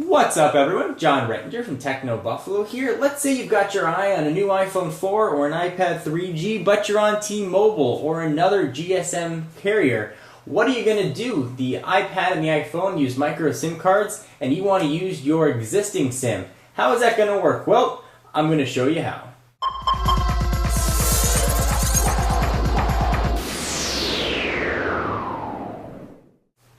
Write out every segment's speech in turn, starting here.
What's up everyone? John Rettinger from Techno Buffalo here. Let's say you've got your eye on a new iPhone 4 or an iPad 3G, but you're on T-Mobile or another GSM carrier. What are you going to do? The iPad and the iPhone use micro SIM cards, and you want to use your existing SIM. How is that going to work? Well, I'm going to show you how.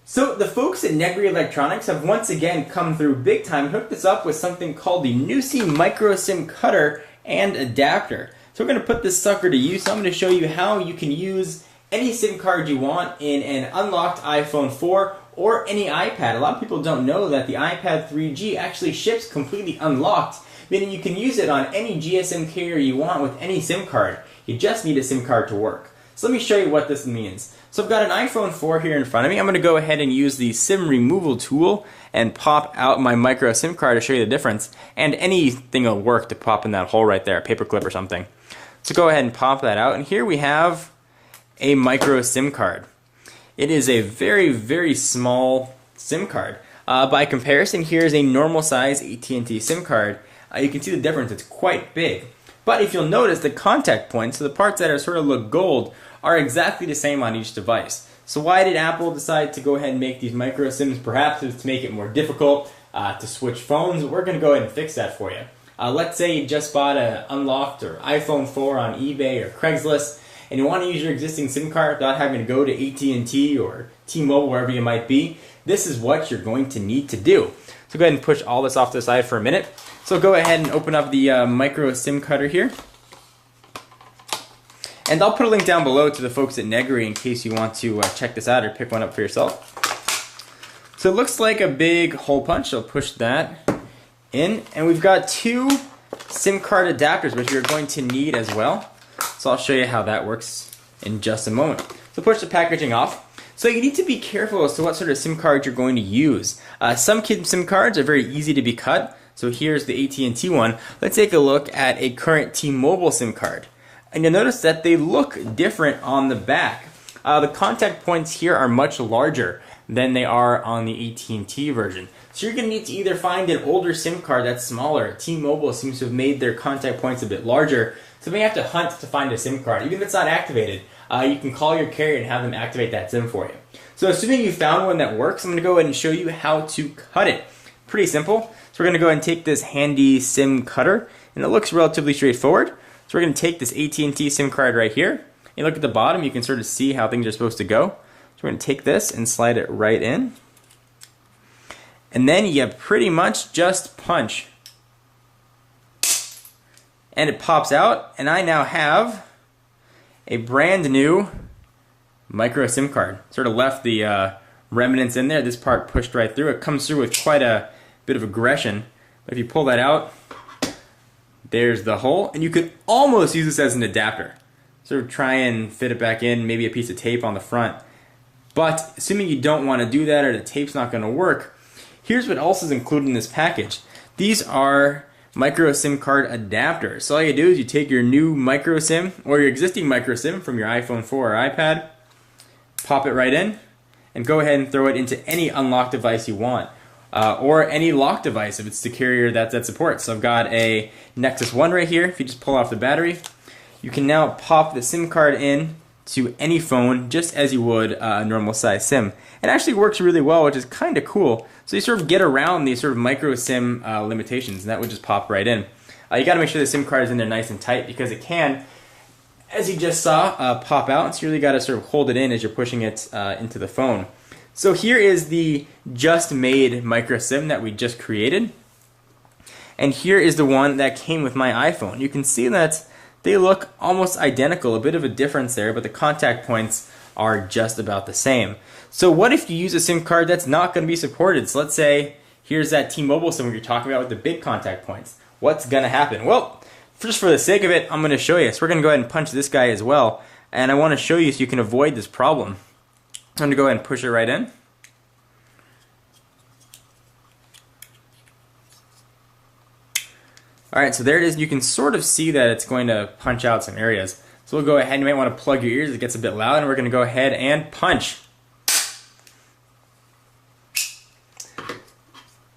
So the folks at Negri Electronics have once again come through big time and hooked us up with something called the Nusi Micro SIM Cutter and Adapter. So we're going to put this sucker to use. So I'm going to show you how you can use any SIM card you want in an unlocked iPhone 4 or any iPad. A lot of people don't know that the iPad 3G actually ships completely unlocked, meaning you can use it on any GSM carrier you want with any SIM card. You just need a SIM card to work. So let me show you what this means. So I've got an iPhone 4 here in front of me. I'm going to go ahead and use the SIM removal tool and pop out my micro SIM card to show you the difference. And anything will work to pop in that hole right there, a paper clip or something. So go ahead and pop that out. And here we have a micro SIM card. It is a very, very small SIM card. By comparison, here's a normal size AT&T SIM card. You can see the difference. It's quite big. But if you'll notice, the contact points, so the parts that are sort of look gold, are exactly the same on each device. So why did Apple decide to go ahead and make these micro SIMs? Perhaps it's to make it more difficult to switch phones. We're going to go ahead and fix that for you. Let's say you just bought an unlocked or iPhone 4 on eBay or Craigslist, and you want to use your existing SIM card without having to go to AT&T or T-Mobile, wherever you might be. This is what you're going to need to do. So go ahead and push all this off to the side for a minute. So go ahead and open up the micro SIM cutter here. And I'll put a link down below to the folks at Negri in case you want to check this out or pick one up for yourself. So it looks like a big hole punch. I'll push that in. And we've got two SIM card adapters, which you're going to need as well. So I'll show you how that works in just a moment. So push the packaging off. So you need to be careful as to what sort of SIM card you're going to use. Some SIM cards are very easy to be cut. So here's the AT&T one. Let's take a look at a current T-Mobile SIM card. And you'll notice that they look different on the back. The contact points here are much larger than they are on the AT&T version. So you're going to need to either find an older SIM card that's smaller. T-Mobile seems to have made their contact points a bit larger, so you may have to hunt to find a SIM card. Even if it's not activated, you can call your carrier and have them activate that SIM for you. So assuming you found one that works, I'm going to go ahead and show you how to cut it. Pretty simple. So we're going to go ahead and take this handy SIM cutter, and it looks relatively straightforward. So we're going to take this AT&T SIM card right here. You look at the bottom, you can sort of see how things are supposed to go. So we're going to take this and slide it right in. And then you pretty much just punch. And it pops out, and I now have a brand new micro SIM card. Sort of left the remnants in there. This part pushed right through. It comes through with quite a bit of aggression. But if you pull that out, there's the hole, and you could almost use this as an adapter. Sort of try and fit it back in, maybe a piece of tape on the front. But assuming you don't want to do that or the tape's not going to work, here's what else is included in this package. These are micro SIM card adapters. So all you do is you take your new micro SIM or your existing micro SIM from your iPhone 4 or iPad, pop it right in, and go ahead and throw it into any unlocked device you want. Or any locked device if it's the carrier that supports. So I've got a Nexus 1 right here. If you just pull off the battery, you can now pop the SIM card in to any phone just as you would a normal size SIM. It actually works really well, which is kind of cool. So you sort of get around these sort of micro SIM limitations, and that would just pop right in. You got to make sure the SIM card is in there nice and tight because it can, as you just saw, pop out. So you really got to sort of hold it in as you're pushing it into the phone. So here is the just made micro SIM that we just created. And here is the one that came with my iPhone. You can see that they look almost identical, a bit of a difference there, but the contact points are just about the same. So what if you use a SIM card that's not going to be supported? So let's say here's that T-Mobile SIM you're talking about with the big contact points. What's going to happen? Well, just for the sake of it, I'm going to show you. So we're going to go ahead and punch this guy as well. And I want to show you so you can avoid this problem. I'm going to go ahead and push it right in. Alright, so there it is. You can sort of see that it's going to punch out some areas. So we'll go ahead, you might want to plug your ears, it gets a bit loud, and we're going to go ahead and punch.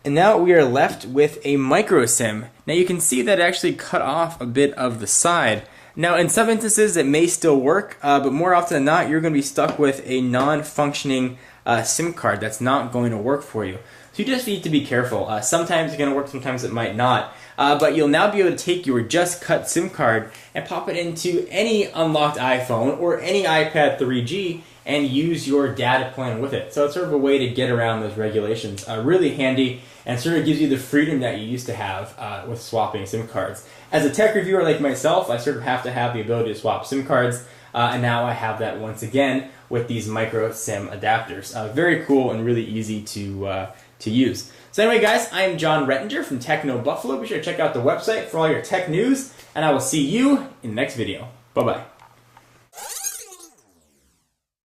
And now we are left with a micro SIM. Now you can see that it actually cut off a bit of the side. Now in some instances it may still work, but more often than not you're going to be stuck with a non-functioning SIM card that's not going to work for you. So you just need to be careful. Sometimes it's going to work, sometimes it might not. But you'll now be able to take your just cut SIM card and pop it into any unlocked iPhone or any iPad 3G and use your data plan with it. So it's sort of a way to get around those regulations. Really handy, and sort of gives you the freedom that you used to have with swapping SIM cards. As a tech reviewer like myself, I sort of have to have the ability to swap SIM cards, and now I have that once again with these micro SIM adapters. Very cool and really easy to use. So anyway guys, I am John Rettinger from Techno Buffalo. Be sure to check out the website for all your tech news, and I will see you in the next video. Bye-bye.